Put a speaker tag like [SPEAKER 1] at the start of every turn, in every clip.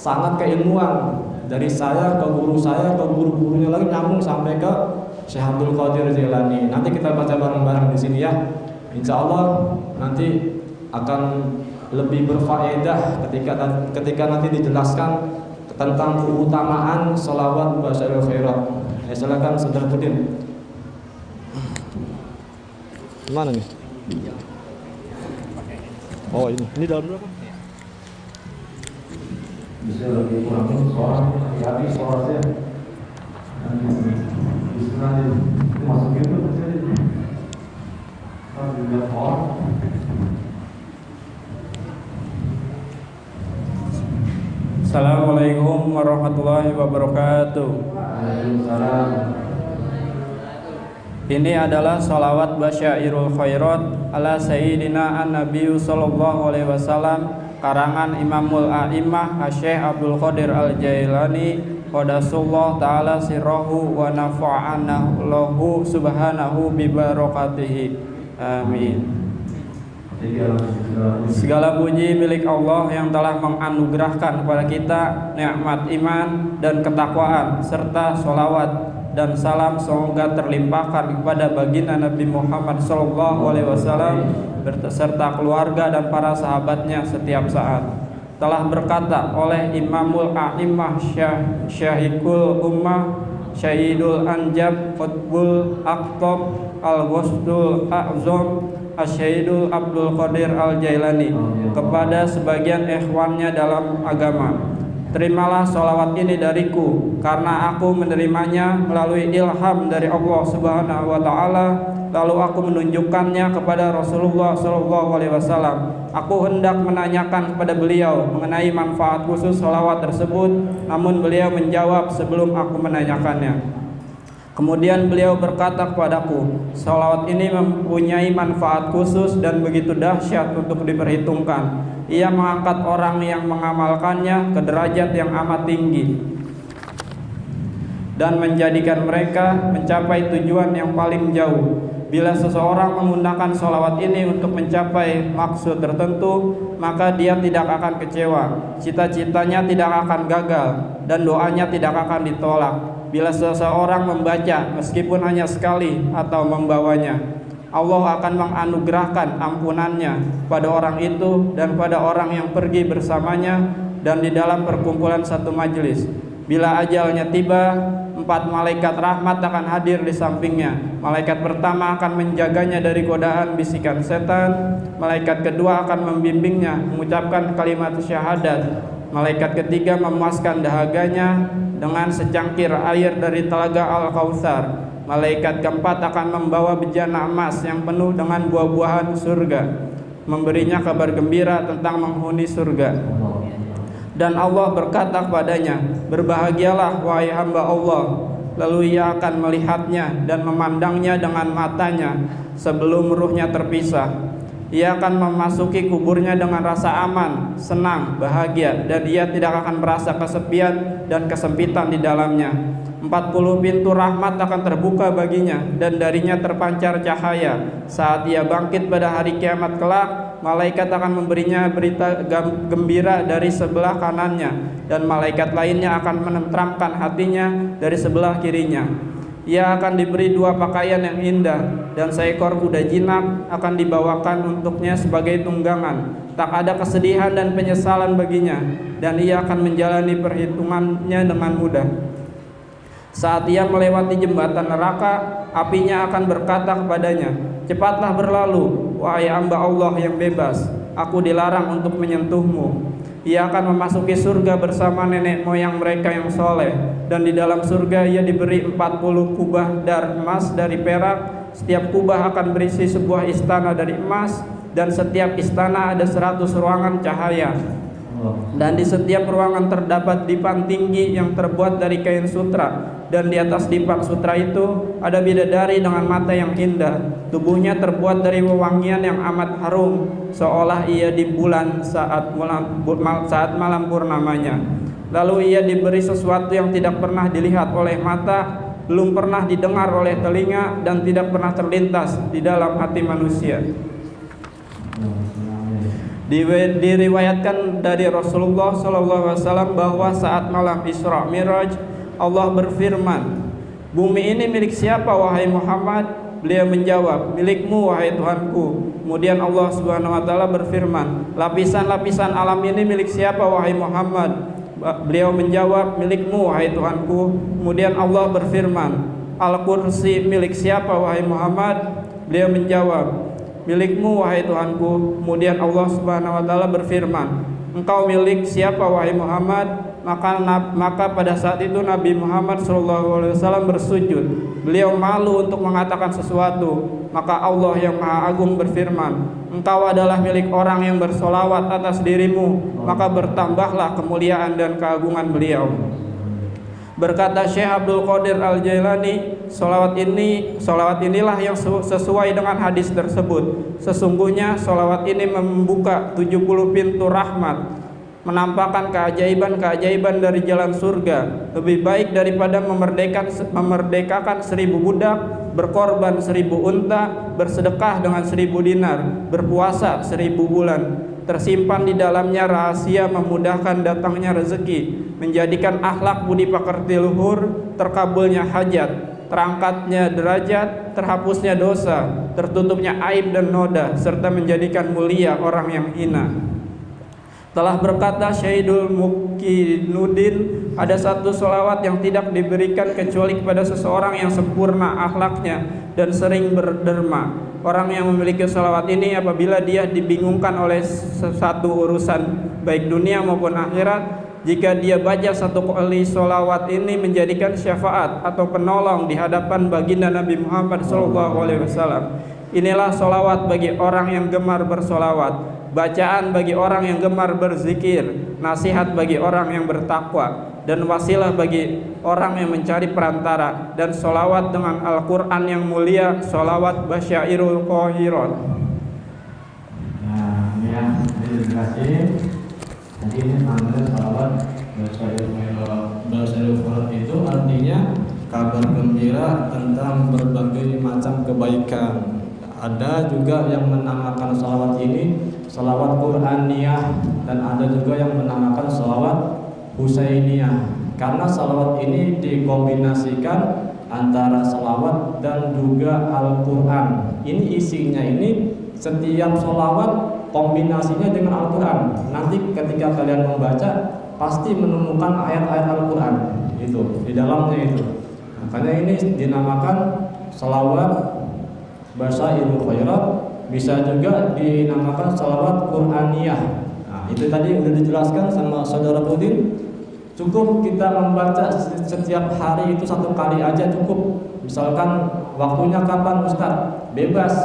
[SPEAKER 1] sangat keilmuan, dari saya ke guru saya ke guru-gurunya lagi nyambung sampai ke Syekh Abdul Qadir Jailani. Nanti kita baca bareng-bareng di sini ya. Insya Allah nanti akan lebih berfaedah ketika nanti dijelaskan tentang keutamaan sholawat Basyarul Khairat. Silakan Saudara Pudin. Mana nih? Oh ini dalam berapa?
[SPEAKER 2] Bisa lebih kurangin suara, hati suaranya. Bismillah itu masukin tuh jadi. Kalau dilihat orang.
[SPEAKER 3] Assalamualaikum warahmatullahi wabarakatuh.
[SPEAKER 2] Waalaikumsalam.
[SPEAKER 3] Ini adalah sholawat Basyairul Khairat ala Sayyidina An-Nabiy sallallahu alaihi wasallam, karangan Imamul A'immah Syekh Abdul Qadir Al-Jailani qadasallahu ta'ala sirrahu wa nafa'ana lahu subhanahu bi barakatihi. Amin. Segala puji milik Allah yang telah menganugerahkan kepada kita nikmat iman dan ketakwaan serta sholawat dan salam semoga terlimpahkan kepada baginda Nabi Muhammad SAW beserta keluarga dan para sahabatnya setiap saat. Telah berkata oleh Imamul A'immah Syahikul Ummah Syahidul Anjab Qutbul Aqtab Al-Ghustul A'zam Asyhadul Abdul Qadir Al-Jailani kepada sebagian ikhwannya dalam agama. Terimalah sholawat ini dariku karena aku menerimanya melalui ilham dari Allah Subhanahu wa taala, lalu aku menunjukkannya kepada Rasulullah sallallahu alaihi wasallam. Aku hendak menanyakan kepada beliau mengenai manfaat khusus sholawat tersebut, namun beliau menjawab sebelum aku menanyakannya. Kemudian beliau berkata kepadaku, sholawat ini mempunyai manfaat khusus dan begitu dahsyat untuk diperhitungkan. Ia mengangkat orang yang mengamalkannya ke derajat yang amat tinggi dan menjadikan mereka mencapai tujuan yang paling jauh. Bila seseorang menggunakan sholawat ini untuk mencapai maksud tertentu, maka dia tidak akan kecewa, cita-citanya tidak akan gagal, dan doanya tidak akan ditolak. Bila seseorang membaca meskipun hanya sekali atau membawanya, Allah akan menganugerahkan ampunannya pada orang itu dan pada orang yang pergi bersamanya dan di dalam perkumpulan satu majelis. Bila ajalnya tiba, 4 malaikat rahmat akan hadir di sampingnya. Malaikat pertama akan menjaganya dari godaan bisikan setan. Malaikat kedua akan membimbingnya mengucapkan kalimat syahadat. Malaikat ketiga memuaskan dahaganya dengan secangkir air dari telaga Al-Kautsar. Malaikat keempat akan membawa bejana emas yang penuh dengan buah-buahan surga, memberinya kabar gembira tentang menghuni surga. Dan Allah berkata kepadanya, berbahagialah wahai hamba Allah. Lalu ia akan melihatnya dan memandangnya dengan matanya sebelum ruhnya terpisah. Ia akan memasuki kuburnya dengan rasa aman, senang, bahagia, dan ia tidak akan merasa kesepian dan kesempitan di dalamnya. 40 pintu rahmat akan terbuka baginya dan darinya terpancar cahaya. Saat ia bangkit pada hari kiamat kelak, malaikat akan memberinya berita gembira dari sebelah kanannya dan malaikat lainnya akan menenteramkan hatinya dari sebelah kirinya. Ia akan diberi 2 pakaian yang indah dan seekor kuda jinak akan dibawakan untuknya sebagai tunggangan. Tak ada kesedihan dan penyesalan baginya dan ia akan menjalani perhitungannya dengan mudah. Saat ia melewati jembatan neraka, apinya akan berkata kepadanya, cepatlah berlalu, wahai hamba Allah yang bebas, aku dilarang untuk menyentuhmu. Ia akan memasuki surga bersama nenek moyang mereka yang soleh, dan di dalam surga ia diberi 40 kubah dar emas dari perak. Setiap kubah akan berisi sebuah istana dari emas, dan setiap istana ada 100 ruangan cahaya. Dan di setiap ruangan terdapat dipan tinggi yang terbuat dari kain sutra, dan di atas dipan sutra itu ada bidadari dengan mata yang indah. Tubuhnya terbuat dari wewangian yang amat harum, seolah ia di bulan saat malam purnamanya. Lalu ia diberi sesuatu yang tidak pernah dilihat oleh mata, belum pernah didengar oleh telinga, dan tidak pernah terlintas di dalam hati manusia. Diriwayatkan dari Rasulullah SAW bahwa saat malam Isra Miraj Allah berfirman, "Bumi ini milik siapa wahai Muhammad?" Beliau menjawab, "Milikmu wahai Tuhanku." Kemudian Allah Subhanahu wa taala berfirman, "Lapisan-lapisan alam ini milik siapa wahai Muhammad?" Beliau menjawab, "Milikmu wahai Tuhanku." Kemudian Allah berfirman, "Al-Kursi milik siapa wahai Muhammad?" Beliau menjawab, "Milikmu wahai Tuhanku." Kemudian Allah Subhanahu wa taala berfirman, "Engkau milik siapa wahai Muhammad?" Maka pada saat itu Nabi Muhammad SAW bersujud. Beliau malu untuk mengatakan sesuatu. Maka Allah yang Maha Agung berfirman, "Engkau adalah milik orang yang bersolawat atas dirimu, maka bertambahlah kemuliaan dan keagungan beliau." Berkata Syekh Abdul Qadir Al-Jailani, solawat inilah yang sesuai dengan hadis tersebut. Sesungguhnya solawat ini membuka 70 pintu rahmat, menampakkan keajaiban-keajaiban dari jalan surga, lebih baik daripada memerdekakan 1000 budak, berkorban 1000 unta, bersedekah dengan 1000 dinar, berpuasa 1000 bulan. Tersimpan di dalamnya rahasia memudahkan datangnya rezeki, menjadikan akhlak budi pekerti luhur, terkabulnya hajat, terangkatnya derajat, terhapusnya dosa, tertutupnya aib dan noda, serta menjadikan mulia orang yang hina. Telah berkata Syahidul Mukinuddin, ada satu solawat yang tidak diberikan kecuali kepada seseorang yang sempurna akhlaknya dan sering berderma. Orang yang memiliki solawat ini apabila dia dibingungkan oleh satu urusan baik dunia maupun akhirat, jika dia baca satu kali solawat ini menjadikan syafaat atau penolong di hadapan baginda Nabi Muhammad SAW. Inilah solawat bagi orang yang gemar bersolawat, bacaan bagi orang yang gemar berzikir, nasihat bagi orang yang bertakwa, dan wasilah bagi orang yang mencari perantara, dan solawat dengan Al-Quran yang mulia, solawat basyairul qahirat.
[SPEAKER 2] Nah, ini ya, ini dijelasin. Jadi ini namanya solawat
[SPEAKER 1] basyairul qahirat itu artinya kabar gembira tentang berbagai macam kebaikan. Ada juga yang menamakan salawat ini salawat Qur'aniyah, dan ada juga yang menamakan salawat Husainiyah. Karena salawat ini dikombinasikan antara salawat dan juga Al-Quran. Ini isinya ini setiap salawat kombinasinya dengan Al-Quran. Nanti ketika kalian membaca pasti menemukan ayat-ayat Al-Quran itu di dalamnya itu. Makanya ini dinamakan salawat basyairul khairat, bisa juga dinamakan salawat Qur'aniyah. Nah, itu tadi udah dijelaskan sama saudara Pudin. Cukup kita membaca setiap hari itu 1 kali aja cukup. Misalkan waktunya kapan Ustaz? Bebas.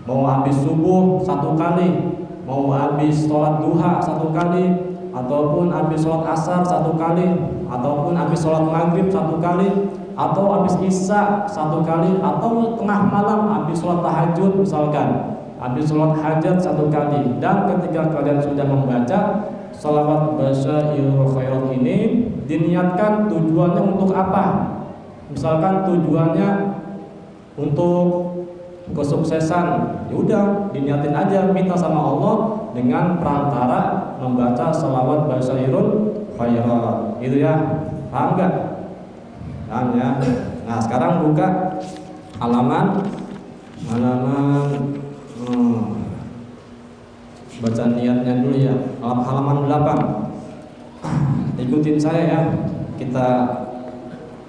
[SPEAKER 1] Mau habis subuh 1 kali, mau habis sholat duha 1 kali, ataupun habis sholat asar 1 kali, ataupun habis sholat maghrib 1 kali, atau habis isya 1 kali, atau tengah malam habis sholat tahajud misalkan, habis sholat hajat 1 kali. Dan ketika kalian sudah membaca salawat basyairul khairat ini, diniatkan tujuannya untuk apa. Misalkan tujuannya untuk kesuksesan, ya udah diniatin aja, minta sama Allah dengan perantara membaca salawat basyairul khairat. Itu ya, paham nggak? Paham ya? Nah, sekarang buka halaman baca niatnya dulu ya, halaman 8. Ikutin saya ya, kita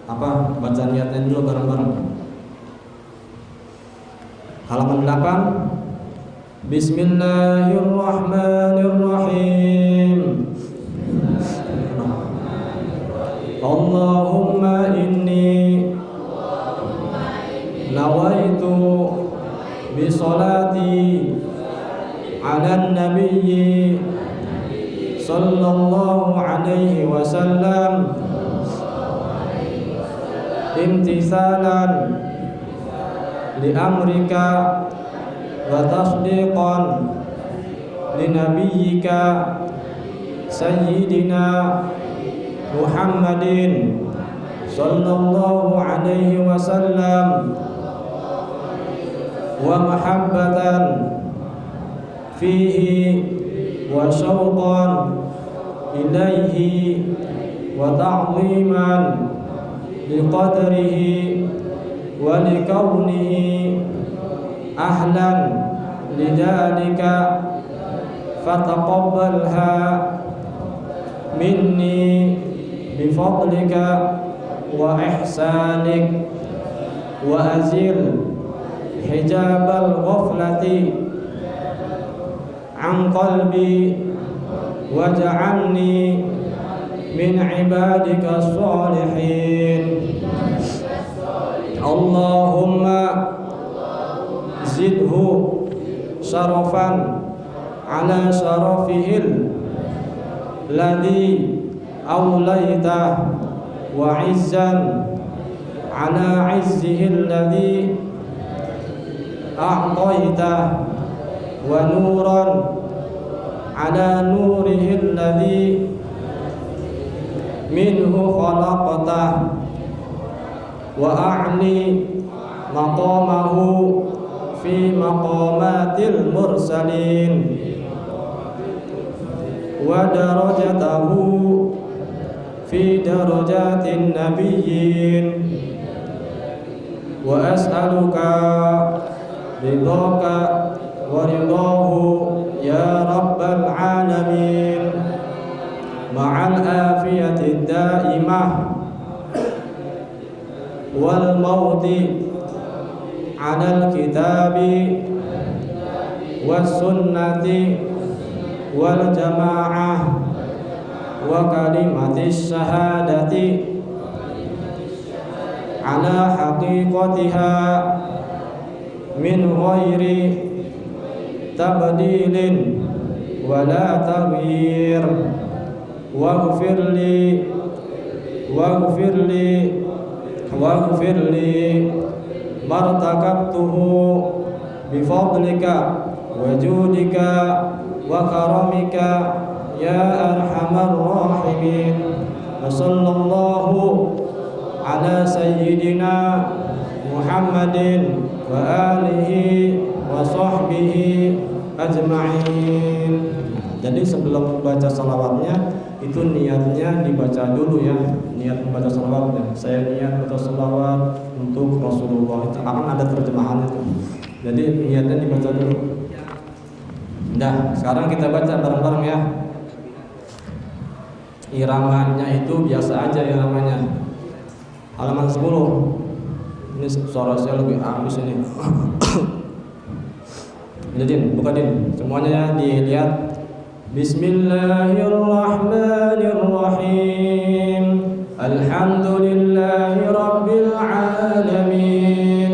[SPEAKER 1] baca niatnya dulu bareng-bareng. Halaman 8. Bismillahirrahmanirrahim. Allahumma inni nawaitu bisolati ala nabiyyi sallallahu alaihi wasallam imtisalan li amrika wa tasdiqan li nabiyyika sayyidina Muhammadin sallallahu alaihi wasallam wa mahabbatan فيه وشوقا إليه وتعظيما لقدره ولكونه أهلا لذلك فتقبلها مني بفضلك وإحسانك وأزل حجاب الغفلة عن قلبي واجعلني من عبادك الصالحين. اللهم زده شرفا على شرفه الذي أوليته وعزا على عزه الذي أعطيته ونورا على نوره الذي منه خلقته وأعلي مقامه في مقامات المرسلين ودرجته في درجات النبيين وأسألك رضاك ورضاه يا رب العالمين مع العافية الدائمة والموت على الكتاب والسنة والجماعة وكلمة الشهادة على حقيقتها من غير تبديل ولا تغيير. واغفر لي ما ارتكبته بفضلك وجودك وكرمك يا أرحم الراحمين. وصلى الله على سيدنا محمد وآله وصحبه ajma'in. Jadi sebelum baca salawatnya itu niatnya dibaca dulu ya, niat membaca salawatnya. Saya niat baca salawat untuk Rasulullah, itu akan ada terjemahannya tuh. Jadi niatnya dibaca dulu. Nah, sekarang kita baca bareng-bareng ya. Iramanya itu biasa aja iramanya. Halaman 10. Ini suara saya lebih halus ini. Din, buka Din, semuanya ya dilihat. Bismillahirrahmanirrahim. Alhamdulillahi rabbil alamin.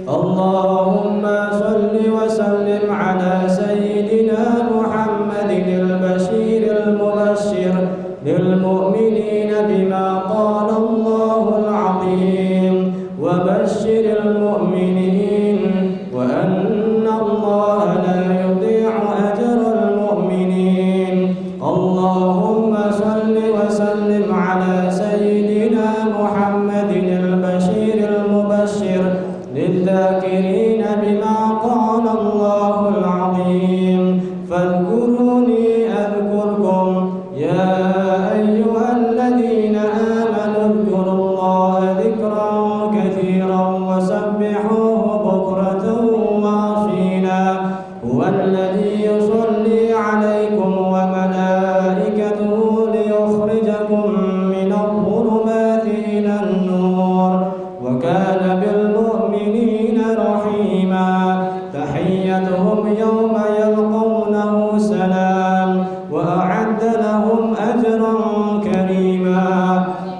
[SPEAKER 1] Allahumma salli wa sallim ala sayyidina Muhammadin al-bashir al-mubashshir lil mu'minina bima qala Allahul azim wa bashshiril mu'minin wa anna Allah la yudhi'u ajral mu'minin. Allahumma salli wa sallim ala sayyidina Muhammadin al-bashir al-mubashshir lil-dhakirina bima qala Allahul azim fadhkuruni adhkurkum ya ayyuhalladhina amanu dhkurullaha dhikran kathiran wasabbihuhu bukratan wa asila huwallazi yusalli alaykum wa malaikatuhu liyukhrijakum minadh-dhulumati ilan-nur wa kana bil mu'minina rahima. Tahiyyatuhum yawma yalqawnahu salam wa a'adda lahum ajran karima.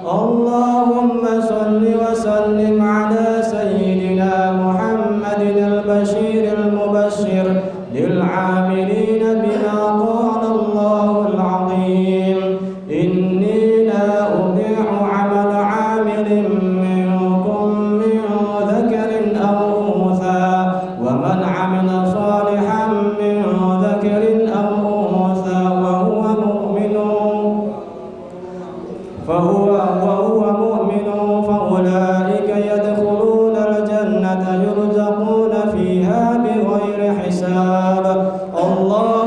[SPEAKER 1] Allahumma salli wa sallim ala sayyidina Muhammadin al-bashir al-mubashshir lil-'amilina bima qala Allahul 'azim. Inni la udhi'u 'amala 'amilin minkum min dhakarin aw untha wa man 'amila salihan min dhakarin aw untha wa huwa mu'minun فأولئك يدخلون الجنة يرزقون فيها بغير حساب. الله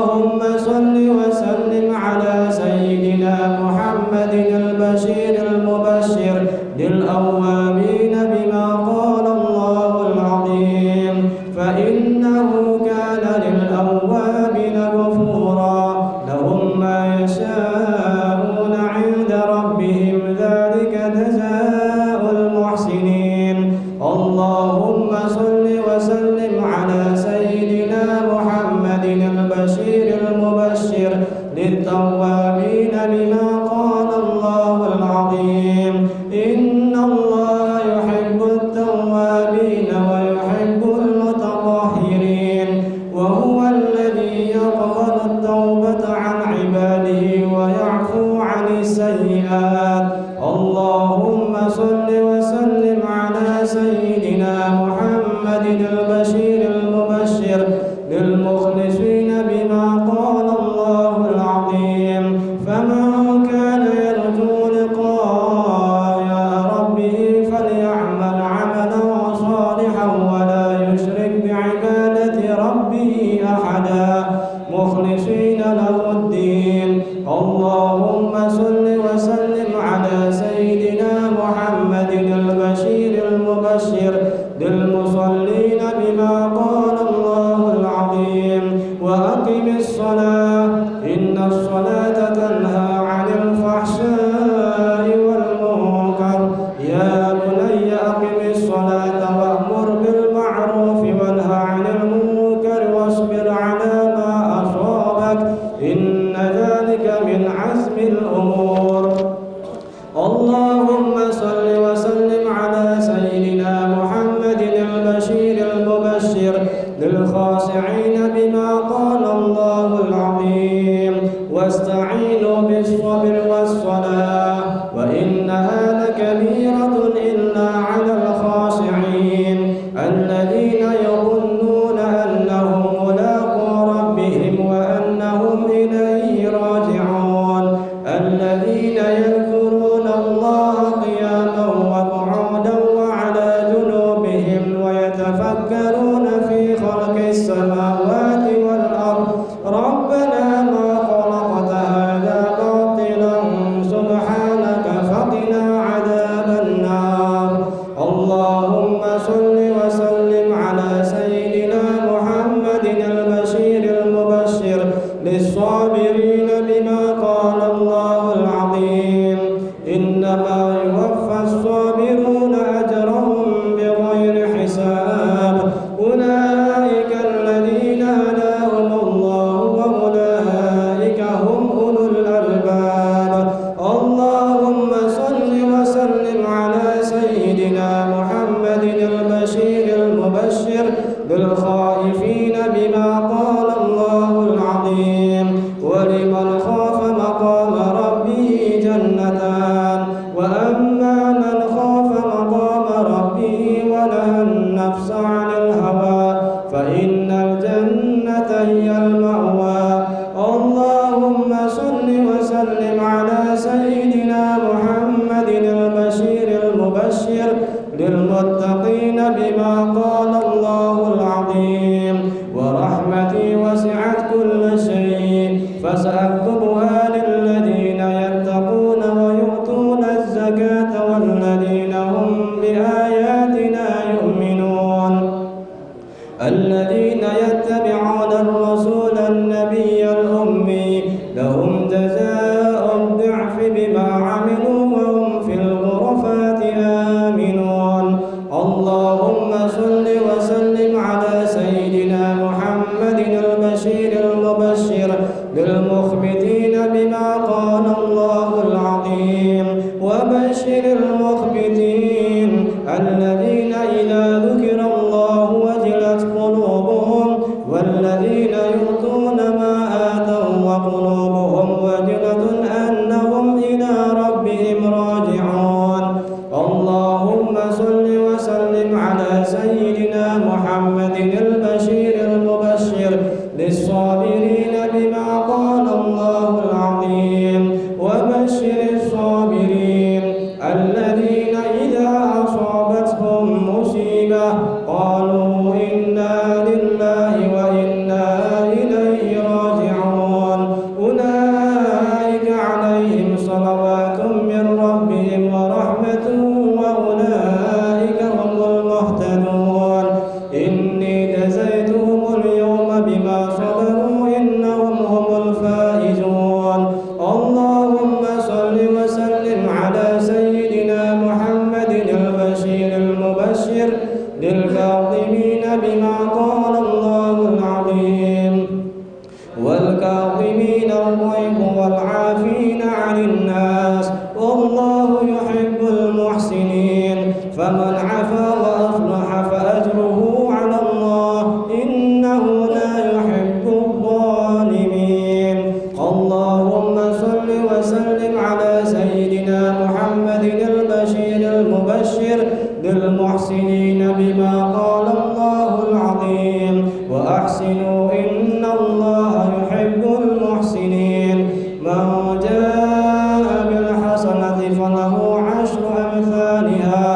[SPEAKER 1] محمد البشير المبشر للأوابين بما قال الله العظيم فإنه كان للأوابين غفورا لهم ما يشاءون عند ربهم ذلك جزاء المحسنين اللهم صل وسلم على سيدنا محمد البشير المبشر للتوابين بما قال الله العظيم إن الله يحب التوابين ويحب المتطهرين وهو الذي يقبل التوبة عن عباده ويعفو عن السيئات اللهم صل وسلم على سيدنا محمد البشير المبشر للمخلصين بما قال الله العظيم فمن كان يرجو لقاء ربه فليعمل عملا صالحا ولا يشرك بعبادة ربه أحدا مخلصين له الدين اللهم صل وسلم على سيدنا محمد البشير المبشر للمصلين بما قال الله العظيم وأقم الصلاة إن الصلاة تنهى عن الفحشاء والمنكر يا بني أقم الصلاة وأمر بالمعروف وانهى عن المنكر واصبر على ما أصابك إن ذلك من عزم الأمور اللهم صل وسلم على سيدنا محمد البشير المبشر للخاشعين بما قال الله العظيم واستعينوا بالصبر والصلاة وإنها لكبيرة إلا على الخاشعين الذين يظنون أنهم ملاقو ربهم وأنهم إليه راجعون الذين يذكرون الله قياما وقعودا وعلى جنوبهم ويتفكرون في خلق السماوات والأرض ربنا ما خلقت هذا باطلا سبحانك فقنا عذاب النار اللهم صل وسلم على سيدنا محمد البشير المبشر للصابرين بما قال الله العظيم إنما يوفى الصابرون أجرهم بغير حساب أولئك الذين هداهم الله وأولئك هم أولو الألباب اللهم صل وسلم على سيدنا محمد البشير المبشر للخائفين بما قال الله العظيم ولمن خاف مقام ربه جنتان وأما من خاف مقام ربه ونهى النفس عن الهوى فإن الجنة هي المأوى اللهم صل وسلم على سيدنا محمد البشير المبشر للمتقين بما قال الله العظيم ورحمتي وسعت كل شيء فسأكتبها للذين يتقون ويؤتون الزكاة والذين هم بآياتنا يؤمنون الذين يتبعون الرسول النبي الأمي لهم جزاء الضعف بما عملوا وهم في الغرفات آمنون اللهم صل من ربهم ورحمة وأولئك هم المهتدون إني جزيتهم اليوم بما صبروا إنهم هم الفائزون اللهم صل وسلم على سيدنا محمد البشير المبشر للكاظمين بما قال الله العظيم والكاظمين الغيظ والعافين عن الناس والله يحب المحسنين فمن عفا وأصلح فأجره على الله إنه لا يحب الظالمين اللهم صل وسلم على سيدنا محمد البشير المبشر للمحسنين بما قال الله العظيم وأحسنوا إن الله يحب المحسنين من جاء بالحسنة فله عشر أمثالها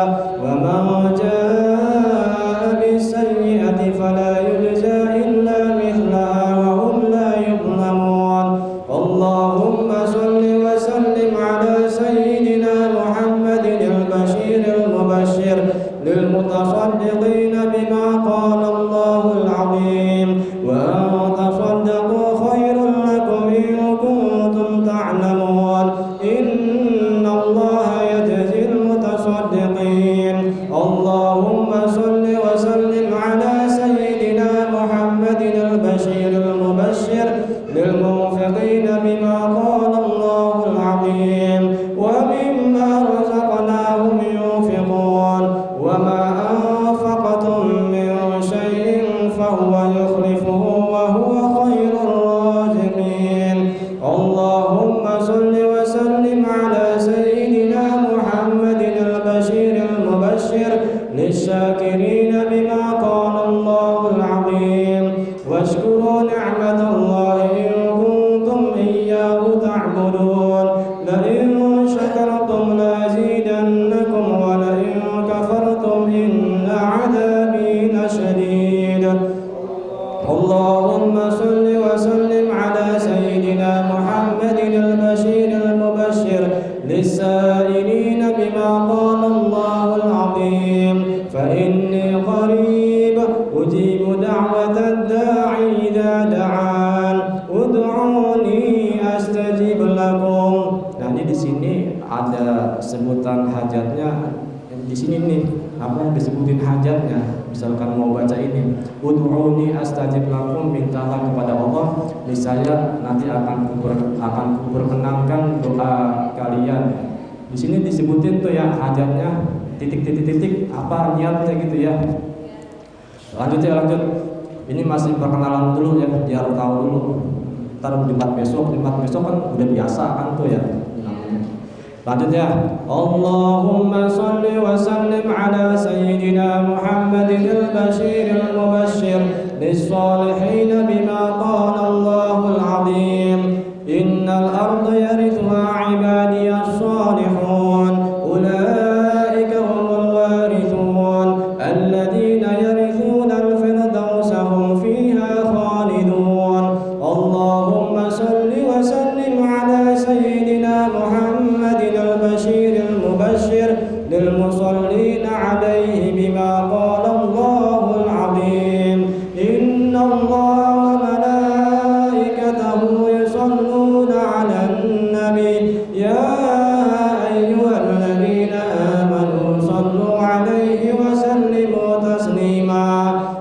[SPEAKER 1] ومن جاء بالسيئة فلا يجزى إلا مثلها وهم لا يظلمون اللهم صل وسلم على سيدنا محمد البشير المبشر للمتصدقين بما قال الله العظيم وأن تصدقوا خير لكم إن كنتم تعلمون إن الله يجزي المتصدقين اللهم صل وسلم على سيدنا محمد البشير المبشر للمنفقين بما قال الله العظيم ومما رزقناهم ينفقون وما أنفقتم من شيء فهو يخلفه وهو خير الرازقين اللهم صل وسلم على سيدنا محمد البشير المبشر للشاكرين بما قال الله العظيم واشكروا نعمة الله إن كنتم إياه تعبدون لئن شكرتم لأزيدنكم ولئن كفرتم إن عذابي لشديد اللهم صل وسلم على سيدنا محمد البشير المبشر للسائلين بما قال الله العظيم فإني قريب أجيب دعوة الداعي إذا دعان ادعوني أستجب لكم. Nah, ini di sini ada sebutan hajatnya. Di sini nih apa yang disebutin hajatnya, misalkan mau baca ini ud'uni astajib lakum, mintalah kepada Allah niscaya nanti akan kuperkenankan doa kalian. Di sini disebutin tuh ya hajatnya titik apa niatnya gitu ya. Lanjut. Ini masih perkenalan dulu ya, biar tahu dulu. Ntar debat besok kan udah biasa kan tuh ya. Lanjut ya. Allahumma salli wa sallim ala sayyidina Muhammadin al-bashir al-mubashshir lis-salihin bima qala Allahul azim innal arda yarithuha ibadiyas salihun ulaika humul warithun alladhina yarithuna al-firdausa hum fiha khalidun Allahumma salli wa sallim ala sayyidina Muhammadin البشير المبشر للمصلين عليه بما قال الله العظيم إن الله وملائكته يصلون على النبي يا أيها الذين آمنوا صلوا عليه وسلموا تسليما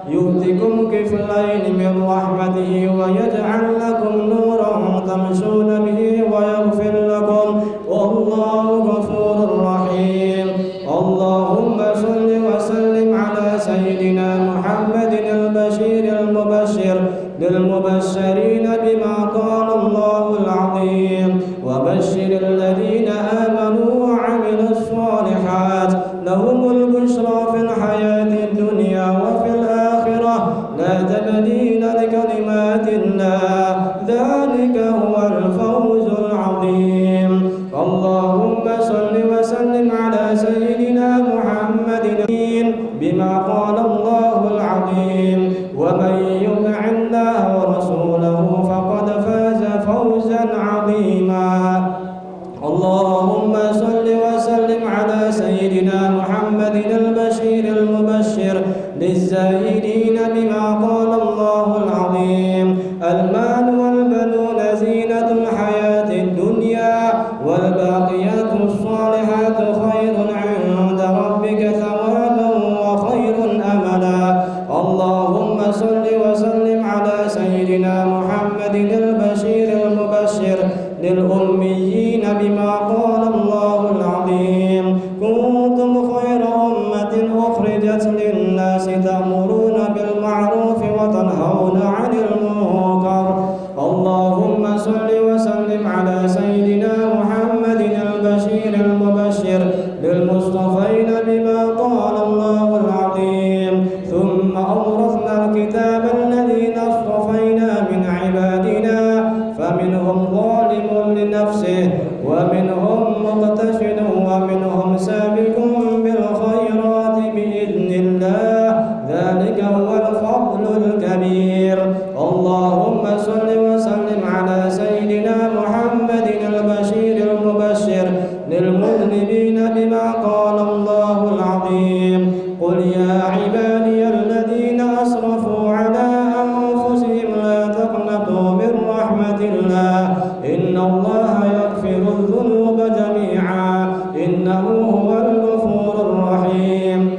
[SPEAKER 1] يؤتكم كفلين من رحمته ويجعل لكم نورا تمشون به ويغفر لكم والله غفور رحيم اللهم صل وسلم على سيدنا محمد البشير المبشر للمبشرين بما قال الله العظيم وبشر الذين آمنوا وعملوا الصالحات لهم البشرى في الحياة الدنيا وفي الآخرة لا تبديل لكلمات الله ذلك هو الفوز العظيم اللهم صل وسلم على سيدنا محمد بما قال الله العظيم ومن يطع الله ورسوله فقد فاز فوزا عظيما اللهم المبشر للمذنبين بما قال الله العظيم قل يا عبادي الذين أسرفوا على أنفسهم لا تقنطوا من رحمة الله إن الله يغفر الذنوب جميعا إنه هو الغفور الرحيم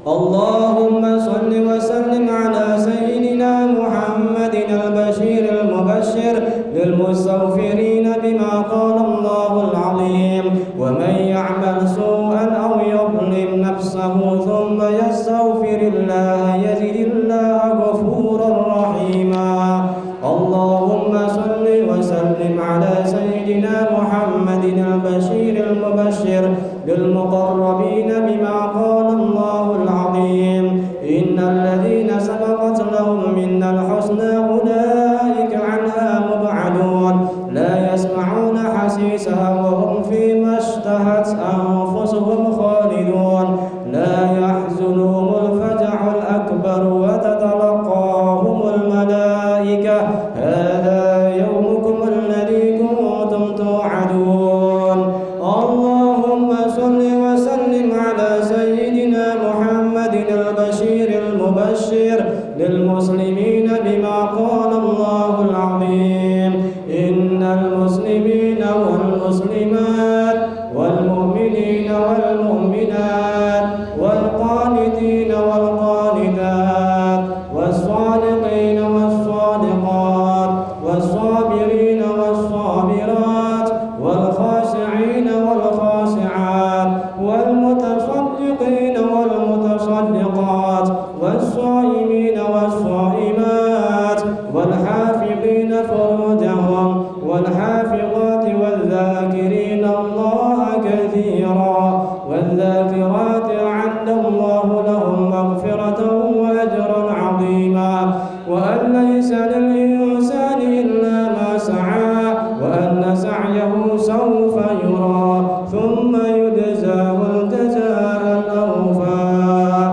[SPEAKER 1] اللهم صل وسلم على سيدنا محمد البشير المبشر للمستغفرين بما قال الله العظيم ومن يعمل سوءا أو يظلم نفسه ثم يستغفر الله يجد الله غفورا رحيما اللهم صل وسلم على سيدنا محمد البشير المبشر للمقربين بما قال الله العظيم إن الذين سبقت لهم منا الحسنى أولئك عنها مبعدون لا يسمعون حسيسها وهم فيما اشتهت أنفسهم خالدون لا يحزنهم الفزع الأكبر وتتلقاهم الملائكة هذا يومكم الذي كنتم توعدون اللهم صل وسلم على سيدنا محمد البشير المبشر للمسلمين بما قال الله العظيم إن المسلمين والمسلمات والمؤمنين والمؤمنات والقانتين والقانتات والصادقين والصادقات والصابرين والصابرات والخاشعين والخاشعات والمتصدقين والمتصدقات والصائمين والصائمات والحافظين فروجهم والحافظات والذاكرين الله كثيرا والذاكرات أعد الله لهم مغفرة وأجرا عظيما وأن ليس للإنسان إلا ما سعى وأن سعيه سوف يرى ثم يجزاه الجزاء الأوفى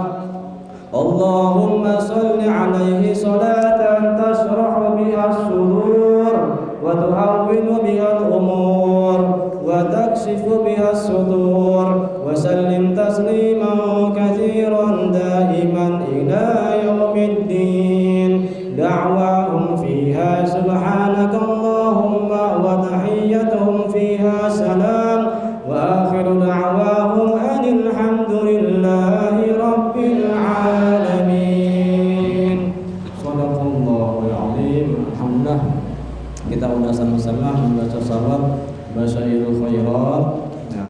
[SPEAKER 1] اللهم صل عليه صلاة تشرح بها الصدور وتهون بها الأمور وتكشف بها الصدور وسلم تسليما كثيرا دائما إلى يوم الدين دعواهم فيها سبحانك اللهم وتحيتهم فيها سلام وآخر دعواهم أن الحمد لله رب العالمين. Shadaqallahul azim. Alhamdulillah kita sudah sama-sama membaca salawat Basyairul Khairat